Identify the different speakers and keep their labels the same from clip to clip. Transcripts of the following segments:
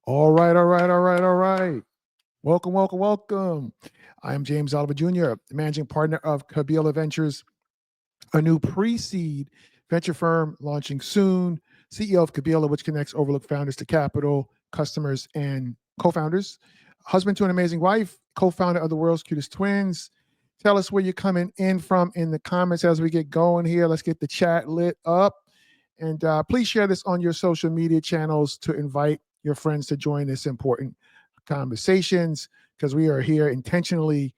Speaker 1: All right, all right, all right, all right. Welcome, welcome, welcome. I am James Oliver Jr., the managing partner of Kabila Ventures, a new pre-seed venture firm launching soon. CEO of Kabila, which connects overlooked founders to capital, customers, and co-founders. Husband to an amazing wife, co-founder of the world's cutest twins. Tell us where you're coming in from in the comments as we get going here. Let's get the chat lit up. And please share this on your social media channels to invite your friends to join this important conversations because we are here intentionally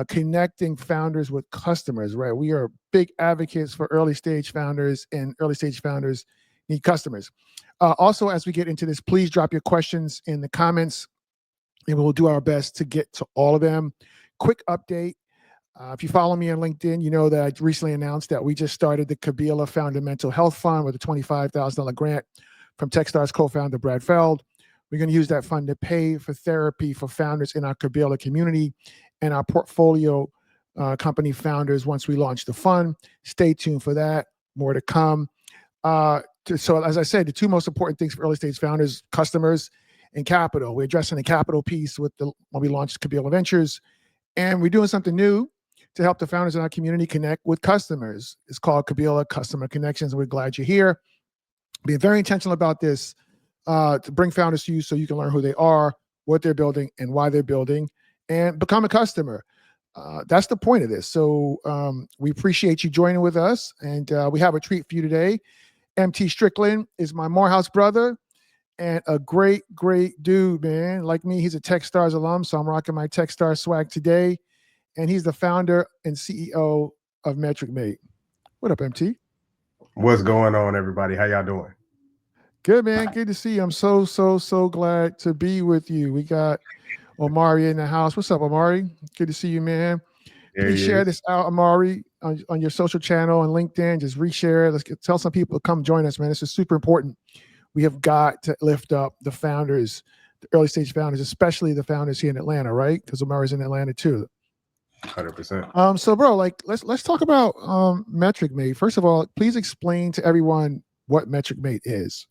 Speaker 1: connecting founders with customers, right? We are big advocates for early stage founders, and early stage founders need customers. Also, as we get into this, please drop your questions in the comments and we'll do our best to get to all of them. Quick update. If you follow me on LinkedIn, you know that I recently announced that we just started the Kabila Founder Mental Health Fund with a $25,000 grant from Techstars co-founder Brad Feld. We're going to use that fund to pay for therapy for founders in our Kabila community and our portfolio company founders once we launch the fund. Stay tuned for that. More to come. So as I said, the two most important things for early stage founders, customers and capital. We're addressing the capital piece when we launched Kabila Ventures. And we're doing something new to help the founders in our community connect with customers. It's called Kabila Customer Connections. We're glad you're here. Being very intentional about this to bring founders to you so you can learn who they are, what they're building, and why they're building, and become a customer. That's the point of this. So we appreciate you joining with us. And we have a treat for you today. MT Strickland is my Morehouse brother and a great, great dude, man. Like me, he's a Techstars alum, so I'm rocking my Techstars swag today. And he's the founder and CEO of MetricMate. What up, MT?
Speaker 2: What's going on, everybody? How y'all doing?
Speaker 1: Good, man. Good to see you. I'm so glad to be with you. We got Omari in the house. What's up, Omari? Good to see you, man.
Speaker 2: There
Speaker 1: Please
Speaker 2: he
Speaker 1: share
Speaker 2: is.
Speaker 1: this out, Amari, on your social channel and LinkedIn. Just reshare it. Tell some people to come join us, man. This is super important. We have got to lift up the founders, the early stage founders, especially the founders here in Atlanta, right? Because Amari's in Atlanta too.
Speaker 2: 100%.
Speaker 1: So bro, like let's talk about MetricMate. First of all, please explain to everyone what MetricMate is.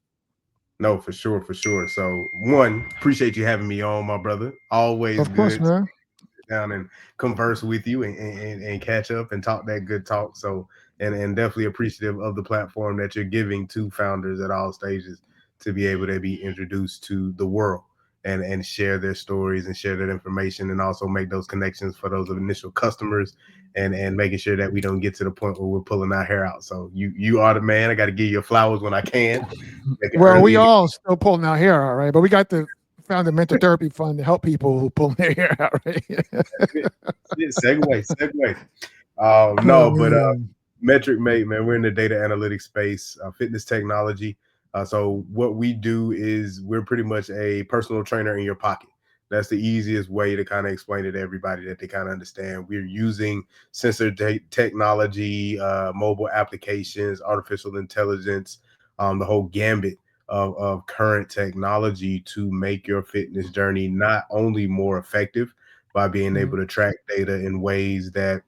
Speaker 2: No, for sure, for sure. So, one, appreciate you having me on, my brother. Always
Speaker 1: Of course,
Speaker 2: good to
Speaker 1: man.
Speaker 2: sit down and converse with you and catch up and talk that good talk. So, and definitely appreciative of the platform that you're giving to founders at all stages to be able to be introduced to the world and share their stories and share that information and also make those connections for those initial customers and making sure that we don't get to the point where we're pulling our hair out. So you are the man. I got to give you flowers when I can. Like
Speaker 1: Well, we
Speaker 2: early.
Speaker 1: all still pulling our hair out, right? But we got the founder mental therapy fund to help people who pull their hair out, right?
Speaker 2: That's it. That's it. Segue.
Speaker 1: Oh
Speaker 2: No, but
Speaker 1: man.
Speaker 2: Metric Mate, man, we're in the data analytics space, fitness technology. So what we do is we're pretty much a personal trainer in your pocket. That's the easiest way to kind of explain it to everybody that they kind of understand. We're using sensor technology, mobile applications, artificial intelligence, the whole gambit of current technology to make your fitness journey not only more effective by being
Speaker 1: Mhm.
Speaker 2: able to track data in ways that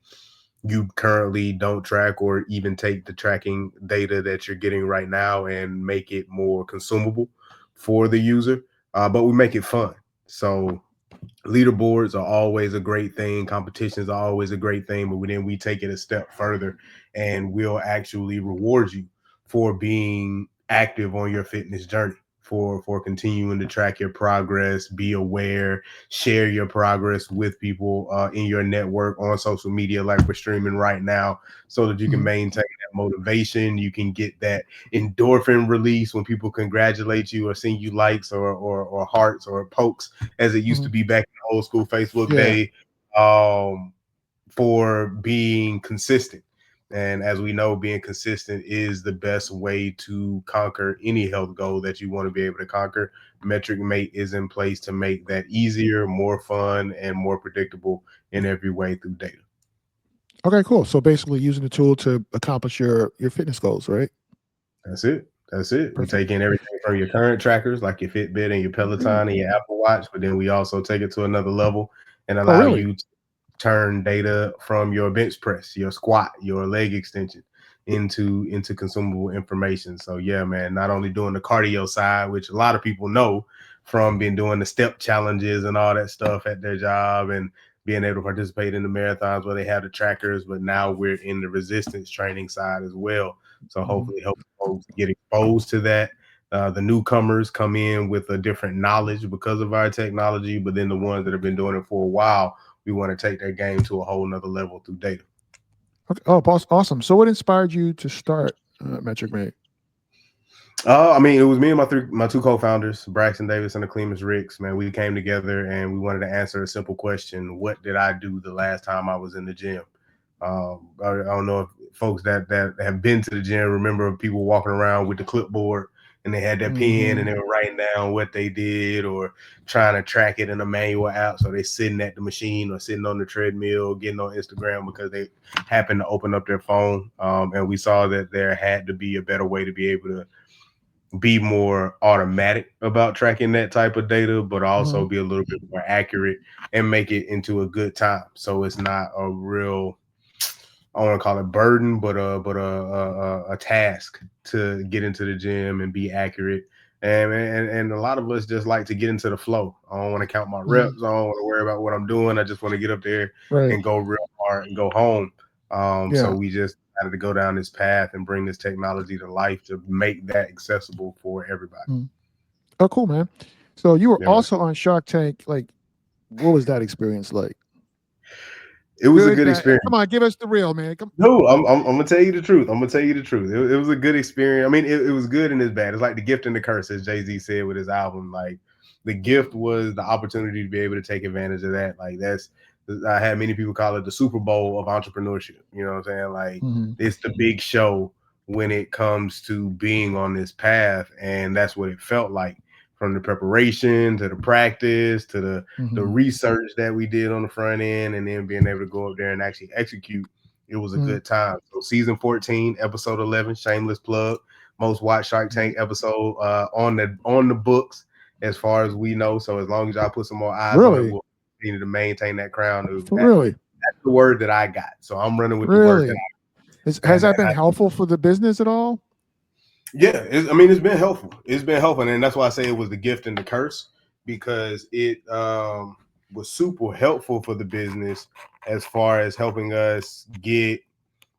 Speaker 2: you currently don't track or even take the tracking data that you're getting right now and make it more consumable for the user. But we make it fun. So leaderboards are always a great thing. Competitions are always a great thing, but then we take it a step further and we'll actually reward you for being active on your fitness journey, for continuing to track your progress, be aware, share your progress with people in your network on social media like we're streaming right now, so that you can
Speaker 1: Mhm.
Speaker 2: maintain that motivation. You can get that endorphin release when people congratulate you or send you likes or hearts or pokes, as it used to
Speaker 1: Mhm.
Speaker 2: be back in old school Facebook
Speaker 1: Yeah.
Speaker 2: day, for being consistent. And as we know, being consistent is the best way to conquer any health goal that you want to be able to conquer. Metric Mate is in place to make that easier, more fun, and more predictable in every way through data.
Speaker 1: Okay, cool. So basically using the tool to accomplish your fitness goals, right?
Speaker 2: That's it. That's it. We
Speaker 1: Perfect.
Speaker 2: take in everything from your current trackers, like your Fitbit and your Peloton and your Apple Watch, but then we also take it to another level and
Speaker 1: Oh,
Speaker 2: allow
Speaker 1: really?
Speaker 2: you to turn data from your bench press, your squat, your leg extension into consumable information. So yeah, man, not only doing the cardio side, which a lot of people know, from being doing the step challenges and all that stuff at their job and being able to participate in the marathons where they have the trackers. But now we're in the resistance training side as well. So hopefully help folks get exposed to that. The newcomers come in with a different knowledge because of our technology, but then the ones that have been doing it for a while, we want to take their game to a whole nother level through data.
Speaker 1: Okay. Oh, awesome. So what inspired you to start Metric Mate?
Speaker 2: I mean, it was me and my two co-founders, Braxton Davis and Clemens Ricks. Man, we came together and we wanted to answer a simple question: what did I do the last time I was in the gym? I don't know if folks that have been to the gym remember people walking around with the clipboard and they had their pen and they were writing down what they did or trying to track it in a manual app. So they sitting at the machine or sitting on the treadmill, getting on Instagram because they happened to open up their phone. And we saw that there had to be a better way to be able to be more automatic about tracking that type of data, but also be a little bit more accurate and make it into a good time. So it's not a real, I want to call it burden, but a task to get into the gym and be accurate. And a lot of us just like to get into the flow. I don't want to count my reps. I don't want to worry about what I'm doing. I just want to get up there and go real hard and go home. So we just decided to go down this path and bring this technology to life to make that accessible for everybody.
Speaker 1: Oh, cool, man. So you were also on Shark Tank. Like, what was that experience like?
Speaker 2: It was a good experience.
Speaker 1: Come on, give us the real, man.
Speaker 2: No, I'm gonna tell you the truth. I'm gonna tell you the truth. It was a good experience. I mean, it was good and it's bad. It's like the gift and the curse, as Jay-Z said with his album. Like the gift was the opportunity to be able to take advantage of that. Like I had many people call it the Super Bowl of entrepreneurship. You know what I'm saying? Like it's the big show when it comes to being on this path, and that's what it felt like. From the preparation to the practice to the research that we did on the front end, and then being able to go up there and actually execute, it was a good time. So season 14, episode 11, shameless plug, most watched Shark Tank episode on the books as far as we know. So as long as y'all put some more eyes on it, we'll continue to maintain that crown. That's the word that I got. So I'm running with the word that I got.
Speaker 1: Has that been helpful for the business at all?
Speaker 2: Yeah, it's been helpful. It's been helpful, and that's why I say it was the gift and the curse, because it was super helpful for the business as far as helping us get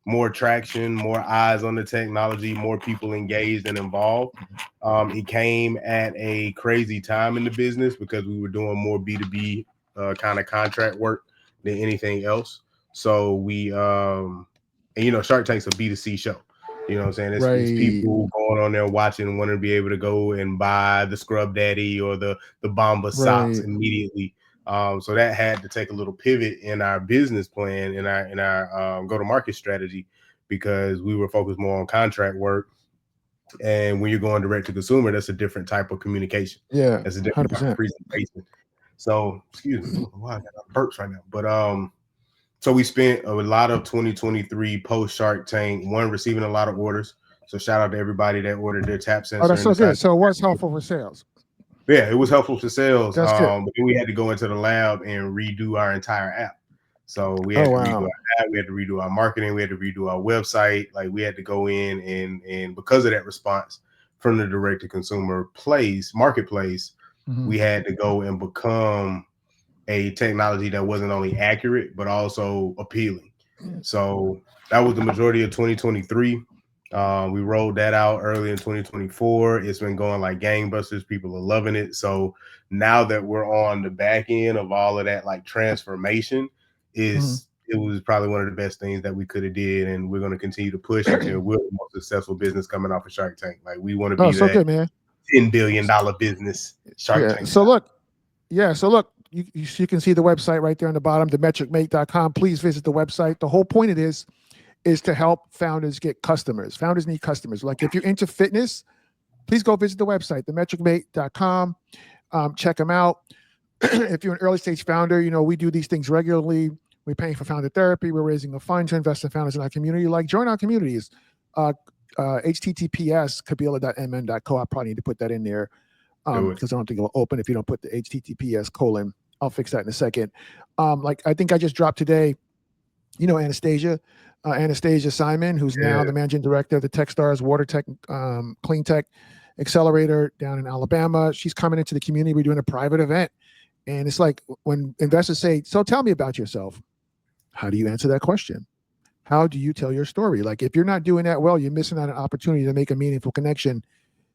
Speaker 2: more traction, more eyes on the technology, more people engaged and involved. It came at a crazy time in the business because we were doing more B2B kind of contract work than anything else. So we, and Shark Tank's a B2C show. You know what I'm saying? It's people going on there watching, wanting to be able to go and buy the Scrub Daddy or the Bomba socks immediately. So that had to take a little pivot in our business plan, in our go-to-market strategy, because we were focused more on contract work. And when you're going direct to consumer, that's a different type of communication.
Speaker 1: Yeah,
Speaker 2: that's a different type of presentation. So, excuse me, I got burps right now, but so we spent a lot of 2023 post Shark Tank, receiving a lot of orders. So shout out to everybody that ordered their tap sensor.
Speaker 1: Oh, that's so good. So what's helpful for sales?
Speaker 2: Yeah, it was helpful for sales.
Speaker 1: That's good.
Speaker 2: But then we had to go into the lab and redo our entire app. So we had to redo our app, we had to redo our marketing, we had to redo our website. Like we had to go in and because of that response from the direct to consumer marketplace, we had to go and become a technology that wasn't only accurate but also appealing. So that was the majority of 2023. We rolled that out early in 2024. It's been going like gangbusters. People are loving it. So now that we're on the back end of all of that, like transformation, it was probably one of the best things that we could have did, and we're going to continue to push until we're the most successful business coming off of Shark Tank. Like we want to be that
Speaker 1: good, man.
Speaker 2: $10 billion business. Shark Tank.
Speaker 1: So look, you can see the website right there on the bottom, themetricmate.com. Please visit the website. The whole point of this is to help founders get customers. Founders need customers. Like if you're into fitness, please go visit the website, themetricmate.com. Check them out. If you're an early stage founder, we do these things regularly. We're paying for founder therapy. We're raising a fund to invest in founders in our community. Like join our communities. HTTPS kabila.mn.co. I probably need to put that in there because I don't think it'll open if you don't put the HTTPS:/. I'll fix that in a second. Like I think I just dropped today, Anastasia Simon, who's now the managing director of the Techstars Water Tech, Clean Tech accelerator down in Alabama. She's coming into the community. We're doing a private event. And it's like when investors say, so tell me about yourself. How do you answer that question? How do you tell your story? Like if you're not doing that well, you're missing out on an opportunity to make a meaningful connection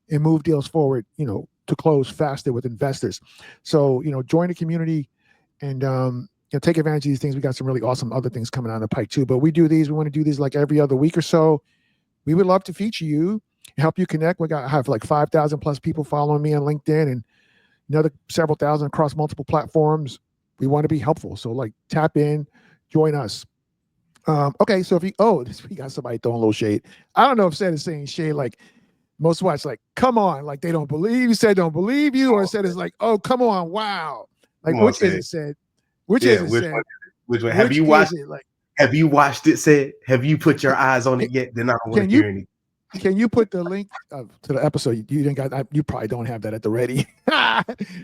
Speaker 1: and move deals forward, to close faster with investors. So, join the community and take advantage of these things. We got some really awesome other things coming down the pike too. But we want to do these like every other week or so. We would love to feature you, help you connect. I have like 5,000 plus people following me on LinkedIn and another several thousand across multiple platforms. We want to be helpful. So like tap in, join us. Okay, so if we got somebody throwing a little shade. I don't know if Said is saying shade like most watch, like, come on, like they don't believe you, Said don't believe you, or Said is like, oh, come on, wow. Like,
Speaker 2: Come on,
Speaker 1: which is
Speaker 2: Sid.
Speaker 1: it, Said? Which
Speaker 2: Yeah,
Speaker 1: is it, Said?
Speaker 2: which one?
Speaker 1: Which is it? Like,
Speaker 2: Have you watched it, Sid? Have you put your eyes on it yet? Then I don't want
Speaker 1: can
Speaker 2: to
Speaker 1: you
Speaker 2: hear anything.
Speaker 1: can you put the link to the episode? You didn't got. You probably don't have that at the ready.
Speaker 2: Hey,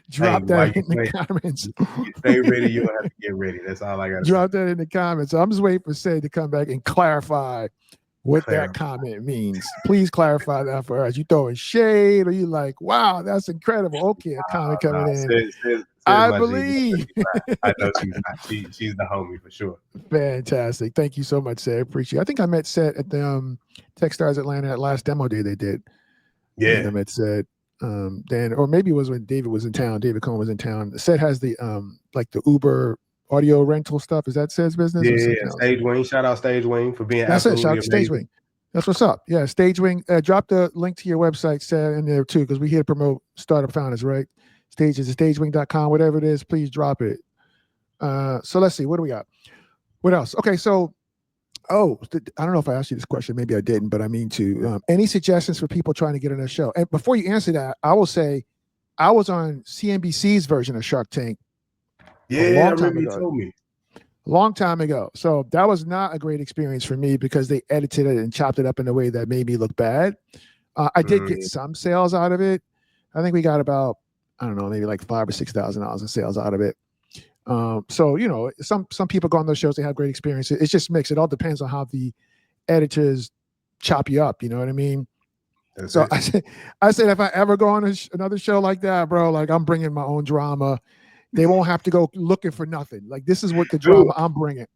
Speaker 1: Drop
Speaker 2: while
Speaker 1: that
Speaker 2: you
Speaker 1: in the
Speaker 2: play,
Speaker 1: comments.
Speaker 2: you stay ready. You'll have to get ready. That's all I got to say.
Speaker 1: Drop that in the comments. So I'm just waiting for Said to come back and clarify what that
Speaker 2: Clarify.
Speaker 1: comment means. Please clarify that for us. You throwing shade, or you like, wow, that's incredible. Okay, a comment coming
Speaker 2: Nah,
Speaker 1: in.
Speaker 2: Sid
Speaker 1: I
Speaker 2: my G.
Speaker 1: believe.
Speaker 2: I know she's not. She's the homie for sure.
Speaker 1: Fantastic. Thank you so much, Seth. Appreciate it. I think I met Seth at the Techstars Atlanta at last demo day they did. I think I
Speaker 2: Yeah.
Speaker 1: met Seth then, or maybe it was when David was in town. David Cohen was in town. Seth has the like the Uber audio rental stuff. Is that Seth's business or
Speaker 2: Yeah.
Speaker 1: something else?
Speaker 2: Stage Wing. Shout out Stage Wing for being
Speaker 1: That's it. Shout
Speaker 2: absolutely
Speaker 1: out to Stage
Speaker 2: amazing.
Speaker 1: Wing. That's what's up. Yeah, Stage Wing. Drop the link to your website, Seth, in there too, because we here to promote startup founders, right? Stages, stagewing.com, whatever it is, please drop it. So let's see. What do we got? What else? Okay, so I don't know if I asked you this question. Maybe I didn't, but I mean to. Any suggestions for people trying to get on the show? And before you answer that, I will say I was on CNBC's version of Shark Tank a
Speaker 2: Yeah, I
Speaker 1: long time
Speaker 2: remember you
Speaker 1: ago.
Speaker 2: told me.
Speaker 1: Long time ago. So that was not a great experience for me because they edited it and chopped it up in a way that made me look bad. I did get some sales out of it. I think we got about, I don't know, maybe like $5,000 or $6,000 in sales out of it. So some people go on those shows, they have great experiences. It's just mixed. It all depends on how the editors chop you up. You know what I mean?
Speaker 2: That's
Speaker 1: So
Speaker 2: it.
Speaker 1: I said if I ever go on another show like that, bro, like I'm bringing my own drama. They won't have to go looking for nothing. Like this is what the drama I'm bringing.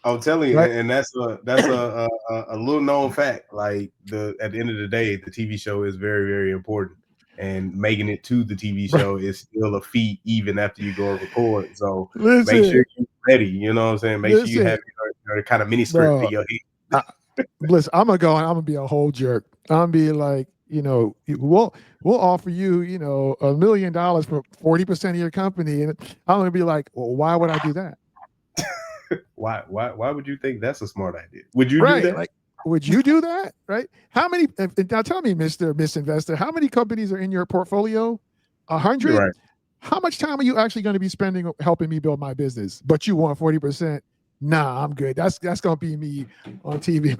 Speaker 2: I'm telling you,
Speaker 1: Right?
Speaker 2: and that's a little known fact. Like at the end of the day, the TV show is very, very important, and making it to the TV show is still a feat even after you go and record. So make sure
Speaker 1: Listen,
Speaker 2: you're ready. You know what I'm saying? Make sure you have your kind of mini script for
Speaker 1: bro.
Speaker 2: your head.
Speaker 1: Listen, I'm gonna be a whole jerk. I'm gonna be like, we'll offer you, $1 million for 40% of your company, and I'm gonna be like, well, why would I do that?
Speaker 2: Why would you think that's a smart idea? Would you do
Speaker 1: Right?
Speaker 2: that?
Speaker 1: Like, would you do that? Right? How many? Now tell me, Mister Miss Investor, how many companies are in your portfolio? 100.
Speaker 2: Right.
Speaker 1: How much time are you actually going to be spending helping me build my business? But you want 40%? Nah, I'm good. That's gonna be me on TV.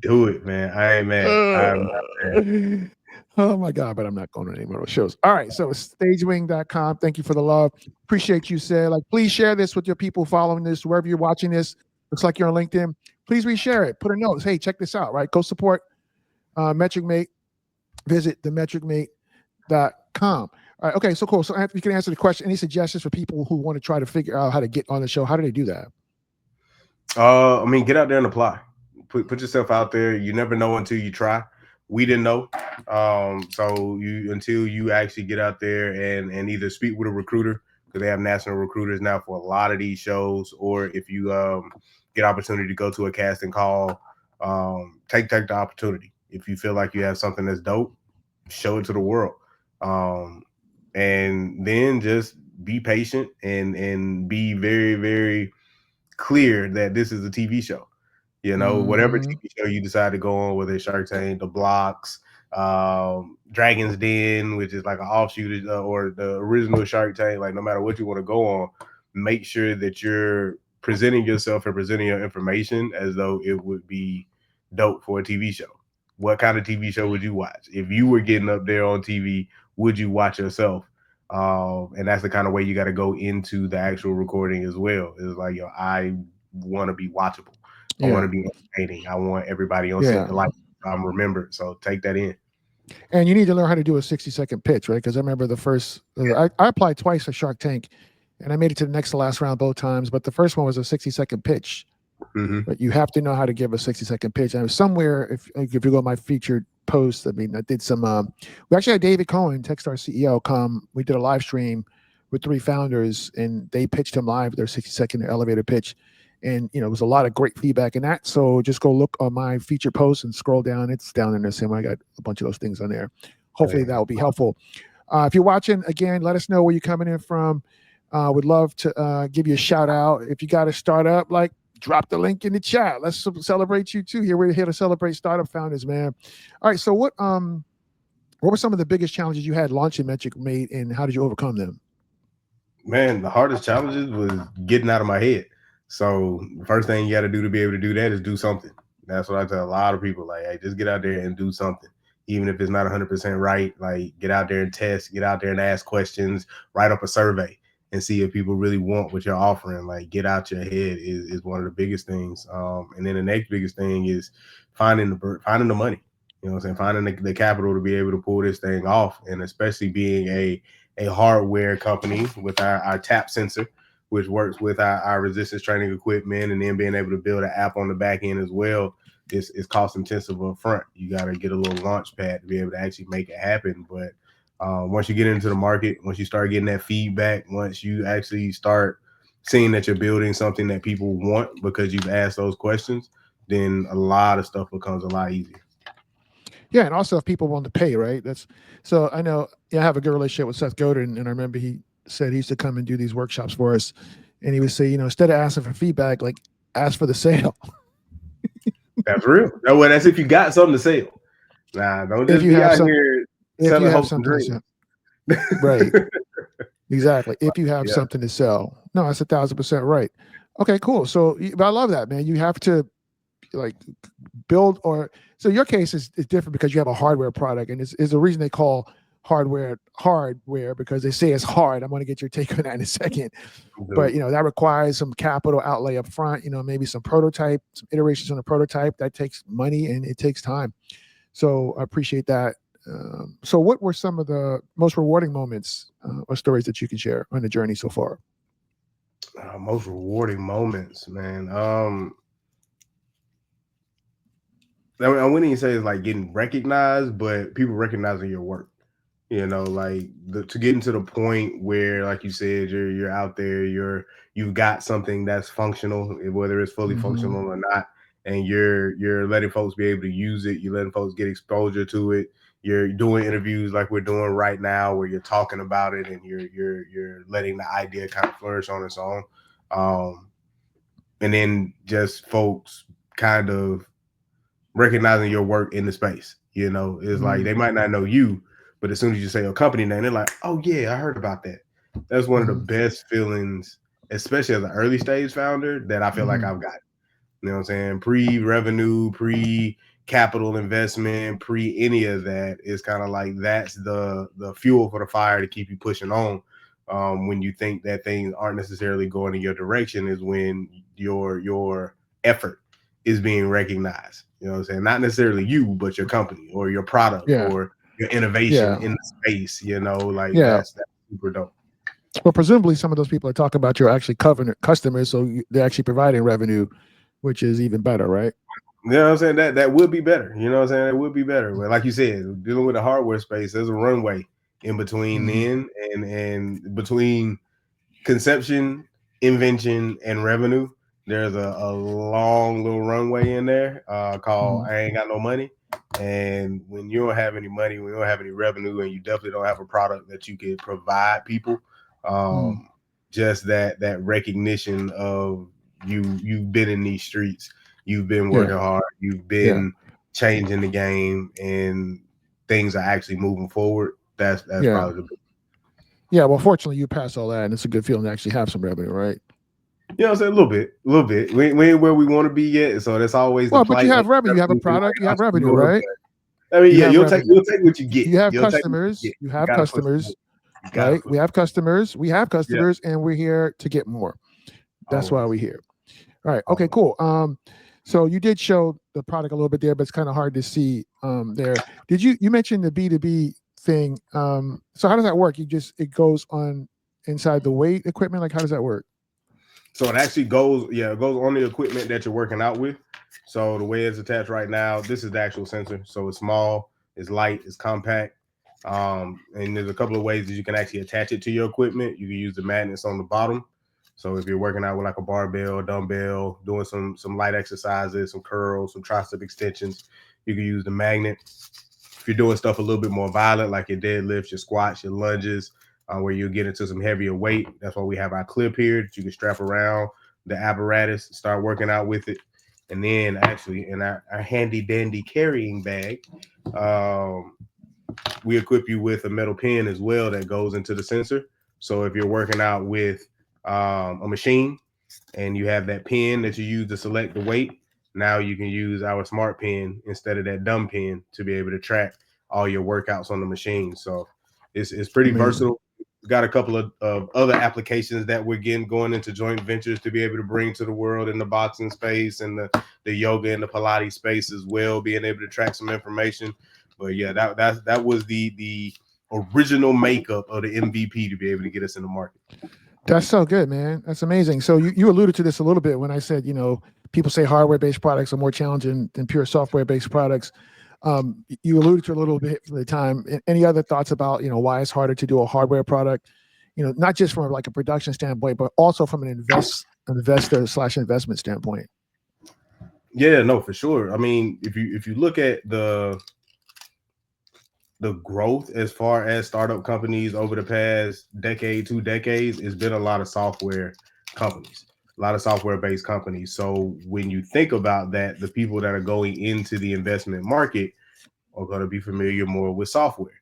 Speaker 2: Do it, man. I ain't mad. I'm not mad.
Speaker 1: Oh my God, but I'm not going to any more of those shows. All right. So stagewing.com. Thank you for the love. Appreciate you, Sarah. Like, please share this with your people following this, wherever you're watching this. Looks like you're on LinkedIn. Please reshare it. Put a note. Hey, check this out, right? Go support Metric Mate. Visit themetricmate.com. All right. Okay. So cool. So you can answer the question. Any suggestions for people who want to try to figure out how to get on the show? How do they do that?
Speaker 2: I mean, get out there and apply. Put yourself out there. You never know until you try. We didn't know. So until you actually get out there and either speak with a recruiter, because they have national recruiters now for a lot of these shows, or if you get opportunity to go to a casting call, take the opportunity. If you feel like you have something that's dope, show it to the world. And then just be patient and be very, very clear that this is a TV show. Whatever TV show you decide to go on, whether it's Shark Tank, The Blocks, Dragon's Den, which is like an offshoot, or the original Shark Tank, like no matter what you want to go on, make sure that you're presenting yourself and presenting your information as though it would be dope for a TV show. What kind of TV show would you watch? If you were getting up there on TV, would you watch yourself? And that's the kind of way you got to go into the actual recording as well. It's like, I want to be watchable. I want to be entertaining. I want everybody on set to like. I'm remembered. So take that in.
Speaker 1: And you need to learn how to do a 60-second pitch, right? Because I remember the first, I applied twice for Shark Tank, and I made it to the next to last round both times. But the first one was a 60-second pitch.
Speaker 2: Mm-hmm.
Speaker 1: But you have to know how to give a 60-second pitch. And somewhere, if you go to my featured post, I mean, I did some. We actually had David Cohen, Techstar CEO, come. We did a live stream with 3 founders, and they pitched him live their 60-second elevator pitch. And it was a lot of great feedback in that. So just go look on my featured post and scroll down. It's down in there somewhere. I got a bunch of those things on there. Hopefully that will be helpful. If you're watching, again, let us know where you're coming in from. Would love to give you a shout out. If you got a startup, drop the link in the chat. Let's celebrate you too. Here we're here to celebrate startup founders, man. All right. So what were some of the biggest challenges you had launching Metric Made, and how did you overcome them?
Speaker 2: Man, the hardest challenges was getting out of my head. So the first thing you got to do to be able to do that is do something. That's what I tell a lot of people. Like, hey, just get out there and do something. Even if it's not 100% right, like get out there and test, get out there and ask questions, write up a survey and see if people really want what you're offering. Like, get out your head is one of the biggest things. And then the next biggest thing is finding the money. You know what I'm saying? Finding the capital to be able to pull this thing off. And especially being a hardware company with our tap sensor, which works with our resistance training equipment, and then being able to build an app on the back end as well. It's cost intensive up front. You got to get a little launch pad to be able to actually make it happen. But once you get into the market, once you start getting that feedback, once you actually start seeing that you're building something that people want because you've asked those questions, then a lot of stuff becomes a lot easier.
Speaker 1: Yeah, and also if people want to pay, right? So I know I have a good relationship with Seth Godin, and I remember he said he used to come and do these workshops for us, and he would say, instead of asking for feedback, ask for the sale.
Speaker 2: That's real. That's if you got something to sell. Nah, don't just be out here selling hopes and dreams.
Speaker 1: Right. Exactly. If you have something to sell. No, that's 1,000% right. Okay, cool. So, but I love that, man. You have to build, or so your case is different because you have a hardware product, and is the reason they call hardware because they say it's hard. I'm going to get your take on that in a second. But that requires some capital outlay up front, maybe some iterations on the prototype. That takes money and it takes time. So I appreciate that. So what were some of the most rewarding moments or stories that you can share on the journey so far?
Speaker 2: Most rewarding moments, man. I wouldn't even say it's like getting recognized, but people recognizing your work. To get into the point where, like you said, you're out there, you've got something that's functional, whether it's fully functional or not, and you're letting folks be able to use it. You're letting folks get exposure to it. You're doing interviews like we're doing right now, where you're talking about it and you're letting the idea kind of flourish on its own. And then just folks kind of recognizing your work in the space. It's like they might not know you, but as soon as you say your company name, they're like, oh yeah, I heard about that. That's one of the best feelings, especially as an early stage founder, that I feel like I've got. You know what I'm saying? Pre-revenue, pre-capital investment, pre any of that, is kind of like that's the fuel for the fire to keep you pushing on. When you think that things aren't necessarily going in your direction, is when your effort is being recognized. You know what I'm saying? Not necessarily you, but your company or your product or your innovation in the space. That's super dope.
Speaker 1: Well, presumably some of those people are talking about your actually customers, so they're actually providing revenue, which is even better, right?
Speaker 2: You know what I'm saying? That would be better. You know what I'm saying? It would be better. But like you said, dealing with the hardware space, there's a runway in between then and between conception, invention, and revenue. There's a long little runway in there called I ain't got no money. And when you don't have any money, when you don't have any revenue, and you definitely don't have a product that you can provide people, just that recognition of you've been in these streets, you've been working hard, you've been changing the game, and things are actually moving forward. That's probably the big.
Speaker 1: Yeah, well, fortunately, you pass all that, and it's a good feeling to actually have some revenue, right?
Speaker 2: You know what I'm saying? A little bit. We ain't where we want to be yet, so that's always the plight.
Speaker 1: But you have revenue. You have a product. You have revenue, right?
Speaker 2: I mean, you'll take what you get.
Speaker 1: You have customers. You have customers, right? We have customers. And we're here to get more. That's why we're here. All right. Okay. Cool. So you did show the product a little bit there, but it's kind of hard to see there. You mentioned the B2B thing? So how does that work? It goes on inside the weight equipment. Like how does that work?
Speaker 2: So it actually goes, yeah, it goes on the equipment that you're working out with. So the way it's attached right now, this is the actual sensor. So it's small, it's light, it's compact. And there's a couple of ways that you can actually attach it to your equipment. You can use the magnets on the bottom. So if you're working out with like a barbell, dumbbell, doing some light exercises, some curls, some tricep extensions, you can use the magnet. If you're doing stuff a little bit more violent, like your deadlifts, your squats, your lunges, where you get into some heavier weight, that's why we have our clip here that you can strap around the apparatus, start working out with it. And then actually in our handy dandy carrying bag, um, we equip you with a metal pin as well that goes into the sensor. So if you're working out with a machine and you have that pin that you use to select the weight, now you can use our smart pin instead of that dumb pin to be able to track all your workouts on the machine. So it's pretty
Speaker 1: Amazing.
Speaker 2: versatile. We've got a couple of other applications that we're getting going into joint ventures to be able to bring to the world in the boxing space and the yoga and the Pilates space as well, being able to track some information. But yeah, that was the original makeup of the MVP to be able to get us in the market.
Speaker 1: That's so good, man. That's amazing. So you alluded to this a little bit when I said, people say hardware-based products are more challenging than pure software-based products. You alluded to a little bit for the time. Any other thoughts about, why it's harder to do a hardware product? Not just from like a production standpoint, but also from an investor/investment standpoint.
Speaker 2: Yeah, no, for sure. I mean, if you look at the growth as far as startup companies over the past decade, 2 decades, it's been a lot of software companies, a lot of software based companies. So when you think about that, the people that are going into the investment market are going to be familiar more with software.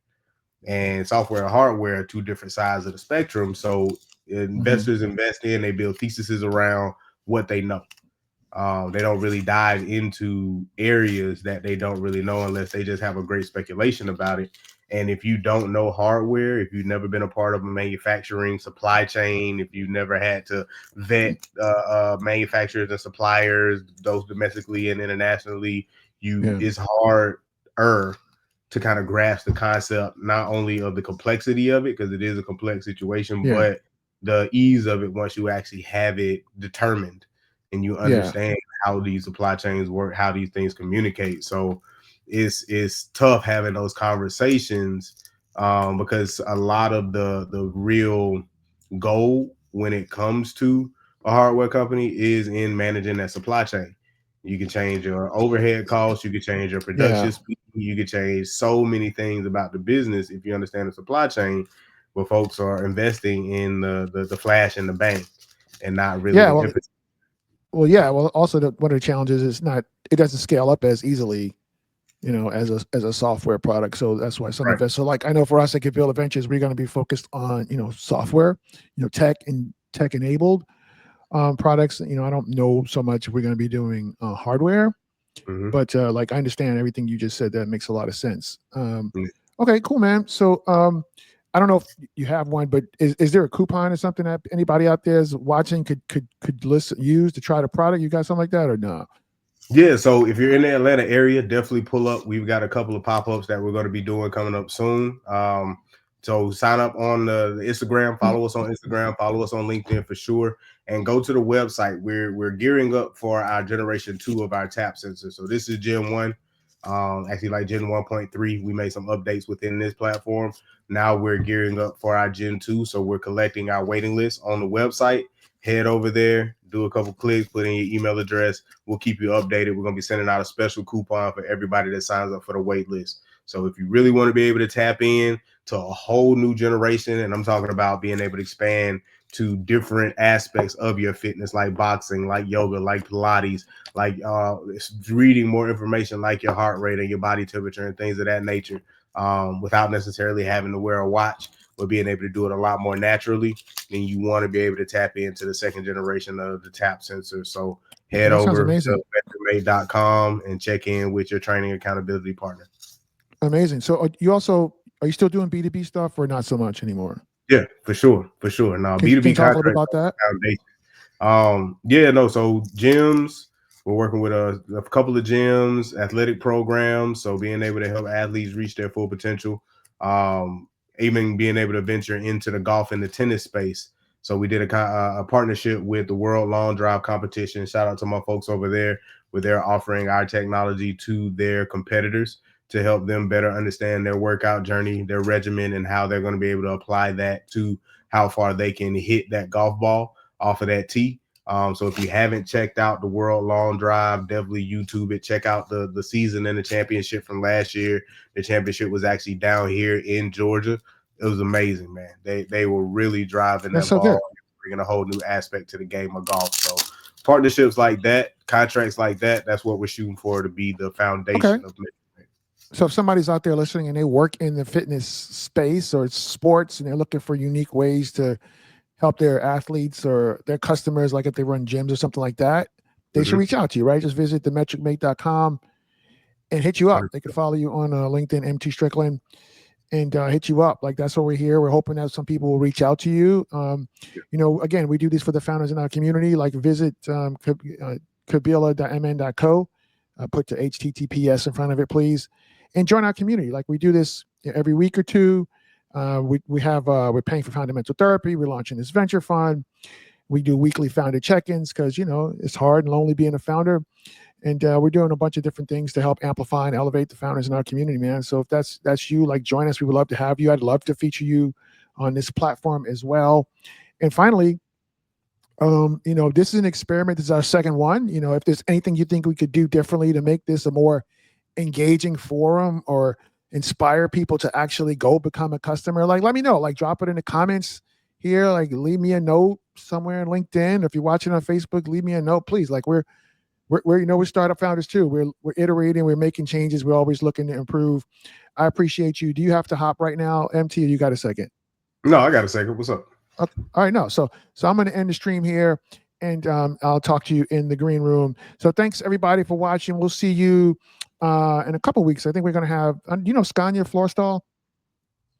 Speaker 2: And software and hardware are two different sides of the spectrum. So investors invest in, they build theses around what they know. They don't really dive into areas that they don't really know unless they just have a great speculation about it. And if you don't know hardware, if you've never been a part of a manufacturing supply chain, if you've never had to vet manufacturers and suppliers, those domestically and internationally, it's harder to kind of grasp the concept, not only of the complexity of it, because it is a complex situation, but the ease of it once you actually have it determined and you understand how these supply chains work, how these things communicate. So it's tough having those conversations because a lot of the real goal when it comes to a hardware company is in managing that supply chain. You can change your overhead costs, you can change your production speed, you can change so many things about the business if you understand the supply chain, where folks are investing in the flash in the bank and not really the emphasis.
Speaker 1: Well, also one of the challenges is it doesn't scale up as easily, as a software product. So that's why some investors, so like I know for us at Kabila Ventures, we're going to be focused on, software, tech enabled products. I don't know so much if we're going to be doing hardware, but like I understand everything you just said. That makes a lot of sense. Okay, cool, man. So I don't know if you have one, but is there a coupon or something that anybody out there is watching could use to try the product? You got something like that or no?
Speaker 2: Yeah, so if you're in the Atlanta area, definitely pull up. We've got a couple of pop-ups that we're going to be doing coming up soon. So sign up on the Instagram, follow us on Instagram, follow us on LinkedIn for sure, and go to the website. We're gearing up for our generation 2 of our tap sensor. So this is Gen 1. Actually like Gen 1.3. We made some updates within this platform. Now we're gearing up for our Gen 2. So we're collecting our waiting list on the website. Head over there, do a couple clicks, put in your email address. We'll keep you updated. We're going to be sending out a special coupon for everybody that signs up for the wait list. So if you really want to be able to tap in to a whole new generation, and I'm talking about being able to expand to different aspects of your fitness, like boxing, like yoga, like Pilates, like reading more information like your heart rate and your body temperature and things of that nature, without necessarily having to wear a watch, but being able to do it a lot more naturally, then you want to be able to tap into the second generation of the tap sensor. So head over to VectorMate.com and check in with your training accountability partner.
Speaker 1: Amazing. So are you still doing B2B stuff or not so much anymore?
Speaker 2: Yeah, for sure. Now,
Speaker 1: Can you
Speaker 2: B2B
Speaker 1: talk a little bit
Speaker 2: contract
Speaker 1: about that?
Speaker 2: foundation. So gyms, We're working with a couple of gyms, athletic programs, so being able to help athletes reach their full potential. Um, Even being able to venture into the golf and the tennis space. So we did a partnership with the World Long Drive Competition. Shout out to my folks over there, where they're offering our technology to their competitors to help them better understand their workout journey, their regimen, and how they're going to be able to apply that to how far they can hit that golf ball off of that tee. So if you haven't checked out the World Long Drive, definitely YouTube it. Check out the season and the championship from last year. The championship was actually down here in Georgia. It was amazing, man. They were really driving
Speaker 1: That's
Speaker 2: that
Speaker 1: so
Speaker 2: ball,
Speaker 1: good.
Speaker 2: bringing a whole new aspect to the game of golf. So partnerships like that, contracts like that, that's what we're shooting for to be the
Speaker 1: Okay.
Speaker 2: foundation of it.
Speaker 1: So if somebody's out there listening and they work in the fitness space or sports and they're looking for unique ways to help their athletes or their customers, like if they run gyms or something like that, they should
Speaker 2: Mhm.
Speaker 1: reach out to you, right? Just visit themetricmate.com and hit you up. They can
Speaker 2: 100%.
Speaker 1: follow you on LinkedIn, MT Strickland, and hit you up. Like that's what we're here. We're hoping that some people will reach out to you. Again, we do this for the founders in our community. Like visit kabila.mn.co. Put the HTTPS in front of it, please, and join our community. Like we do this every week or two. We're paying for fundamental therapy. We're launching this venture fund. We do weekly founder check-ins because it's hard and lonely being a founder. And we're doing a bunch of different things to help amplify and elevate the founders in our community, man. So if that's you, like join us. We would love to have you. I'd love to feature you on this platform as well. And finally, this is an experiment. This is our second one. If there's anything you think we could do differently to make this a more engaging forum or inspire people to actually go become a customer, like let me know. Like drop it in the comments here. Like leave me a note somewhere on LinkedIn. If you're watching on Facebook, leave me a note, please. Like we're startup founders too. We're iterating, we're making changes, we're always looking to improve. I appreciate you. Do you have to hop right now, MT? Or you got a second?
Speaker 2: No, I got a second. What's up?
Speaker 1: Okay. All right, no. So I'm going to end the stream here, and I'll talk to you in the green room. So thanks everybody for watching. We'll see you in a couple weeks. I think we're going to have Scania Florestal.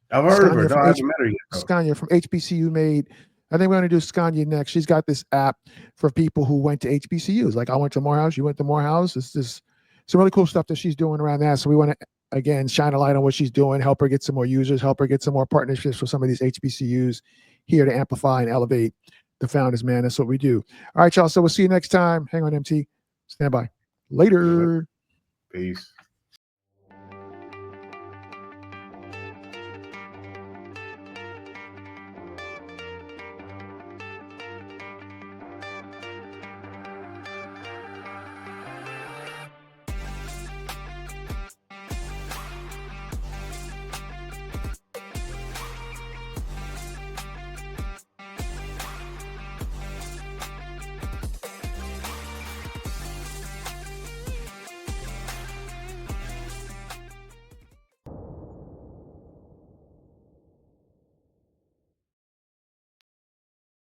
Speaker 2: I've heard of her. No, I haven't met her yet, though.
Speaker 1: Scania from HBCU made. I think we're going to do Scania next. She's got this app for people who went to HBCUs. Like I went to Morehouse, you went to Morehouse. It's some really cool stuff that she's doing around that. So we want to, again, shine a light on what she's doing, help her get some more users, help her get some more partnerships with some of these HBCUs here to amplify and elevate the founders, man. That's what we do. All right, y'all. So we'll see you next time. Hang on, MT. Stand by. Later.
Speaker 2: Peace.